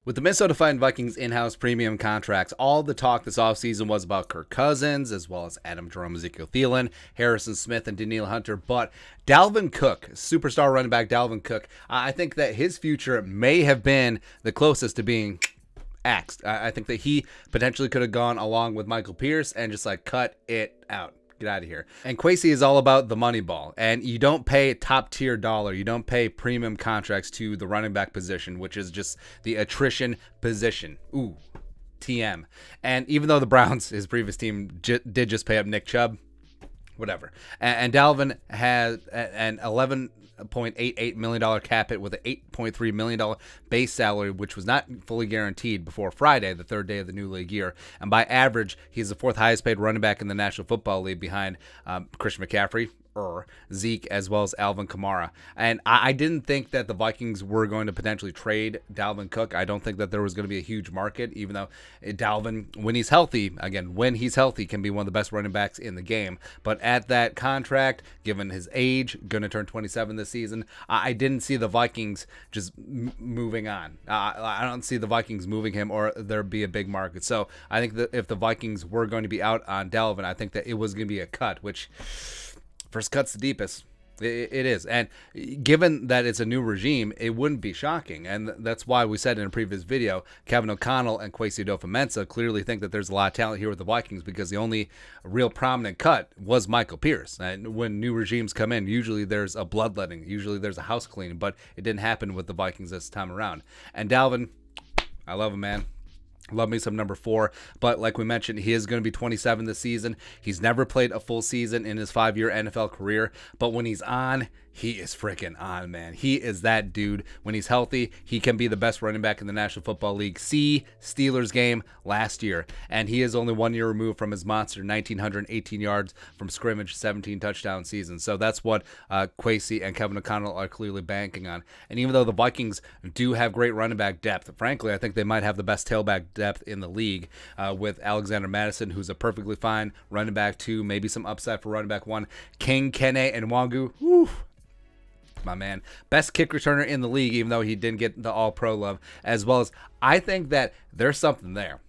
With the Minnesota Vikings in-house premium contracts, all the talk this offseason was about Kirk Cousins, as well as Adam Jerome, Ezekiel Thielen, Harrison Smith, and Danielle Hunter. But Dalvin Cook, superstar running back Dalvin Cook, I think that his future may have been the closest to being axed. I think that he potentially could have gone along with Michael Pierce and just like cut it out. Get out of here. And Kwesi is all about the money ball. And you don't pay top tier dollar. You don't pay premium contracts to the running back position, which is just the attrition position. Ooh, TM. And even though the Browns, his previous team, did just pay up Nick Chubb, whatever. And Dalvin has an $11.88 million cap hit with an $8.3 million base salary, which was not fully guaranteed before Friday, the third day of the new league year. And by average, he's the fourth highest paid running back in the National Football League behind Christian McCaffrey, Zeke, as well as Alvin Kamara. And I didn't think that the Vikings were going to potentially trade Dalvin Cook. I don't think that there was going to be a huge market, even though Dalvin, when he's healthy, can be one of the best running backs in the game. But at that contract, given his age, going to turn 27 this season, I didn't see the Vikings just moving on. I don't see the Vikings moving him, or there'd be a big market. So I think that if the Vikings were going to be out on Dalvin, I think that it was going to be a cut, which first cut's the deepest. It is. And given that it's a new regime, it wouldn't be shocking. And that's why we said in a previous video, Kevin O'Connell and Kwesi adofo-mensah clearly think that there's a lot of talent here with the Vikings, because the only real prominent cut was Michael Pierce. And when new regimes come in, usually there's a bloodletting. Usually there's a house cleaning. But it didn't happen with the Vikings this time around. And Dalvin, I love him, man. Love me some number 4, but like we mentioned, he is going to be 27 this season. He's never played a full season in his 5-year NFL career, but when he's on, he is freaking on, man. He is that dude. When he's healthy, he can be the best running back in the National Football League. See Steelers game last year, and he is only 1 year removed from his monster 1,918 yards from scrimmage, 17 touchdown season. So that's what Kwesi and Kevin O'Connell are clearly banking on. And even though the Vikings do have great running back depth, frankly, I think they might have the best tailback depth in the league with Alexander Madison, who's a perfectly fine running back 2, maybe some upside for running back 1. King Kene and Nwangu, whew, my man, best kick returner in the league, even though he didn't get the all-pro love, as well as I think that there's something there.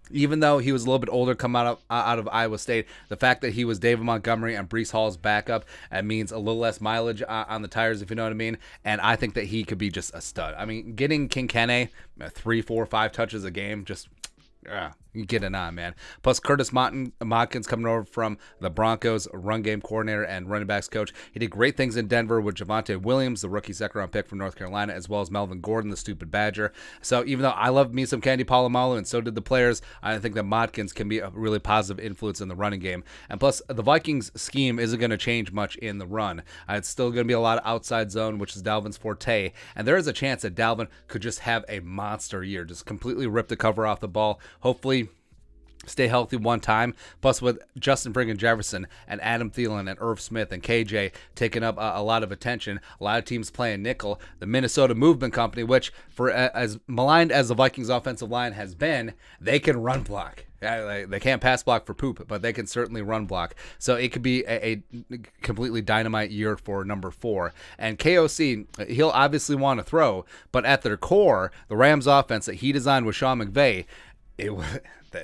Even though he was a little bit older coming out of Iowa State, the fact that he was David Montgomery and Breece Hall's backup means a little less mileage on the tires, if you know what I mean. And I think that he could be just a stud. I mean, getting King Kene 3, 4, 5 touches a game, just you get it on, man. Plus, Curtis Modkins coming over from the Broncos, run game coordinator and running backs coach. He did great things in Denver with Javonte Williams, the rookie second-round pick from North Carolina, as well as Melvin Gordon, the stupid Badger. So even though I love me some Candy Polamalu, and so did the players, I think that Modkins can be a really positive influence in the running game. And plus, the Vikings scheme isn't going to change much in the run. It's still going to be a lot of outside zone, which is Dalvin's forte. And there is a chance that Dalvin could just have a monster year, just completely rip the cover off the ball. Hopefully stay healthy one time. Plus, with Justin friggin' Jefferson and Adam Thielen and Irv Smith and KJ taking up a lot of attention, a lot of teams playing nickel, the Minnesota Movement Company, which for as maligned as the Vikings offensive line has been, they can run block. They can't pass block for poop, but they can certainly run block. So it could be a completely dynamite year for number 4. And KOC, he'll obviously want to throw, but at their core, the Rams offense that he designed with Sean McVay,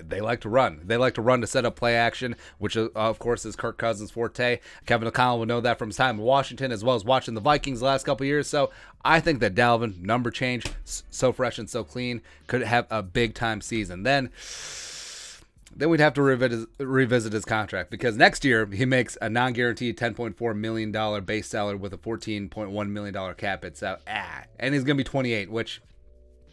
they like to run. They like to run to set up play action, which, of course, is Kirk Cousins' forte. Kevin O'Connell will know that from his time in Washington, as well as watching the Vikings the last couple of years. So I think that Dalvin, number change, so fresh and so clean, could have a big-time season. Then we'd have to revisit his contract, because next year he makes a non-guaranteed $10.4 million base salary with a $14.1 million cap hit. So, and he's going to be 28, which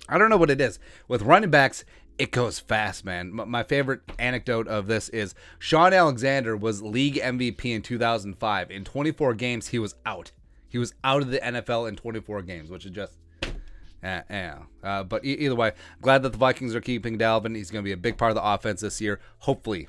I don't know what it is. With running backs, it goes fast, man. My favorite anecdote of this is Sean Alexander was league MVP in 2005. In 24 games, he was out. He was out of the NFL in 24 games, which is just, but either way, glad that the Vikings are keeping Dalvin. He's going to be a big part of the offense this year, hopefully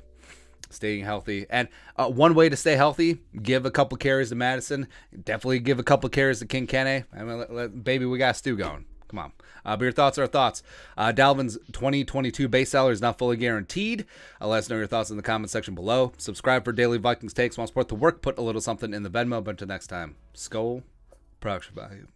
staying healthy. And one way to stay healthy, give a couple carries to Madison. Definitely give a couple carries to King Kene. I mean, baby, we got Stu going. Come on. But your thoughts are thoughts. Dalvin's 2022 base salary is not fully guaranteed. Let us know your thoughts in the comment section below. Subscribe for daily Vikings takes. Want to support the work, put a little something in the Venmo. But until next time, Skol, production value.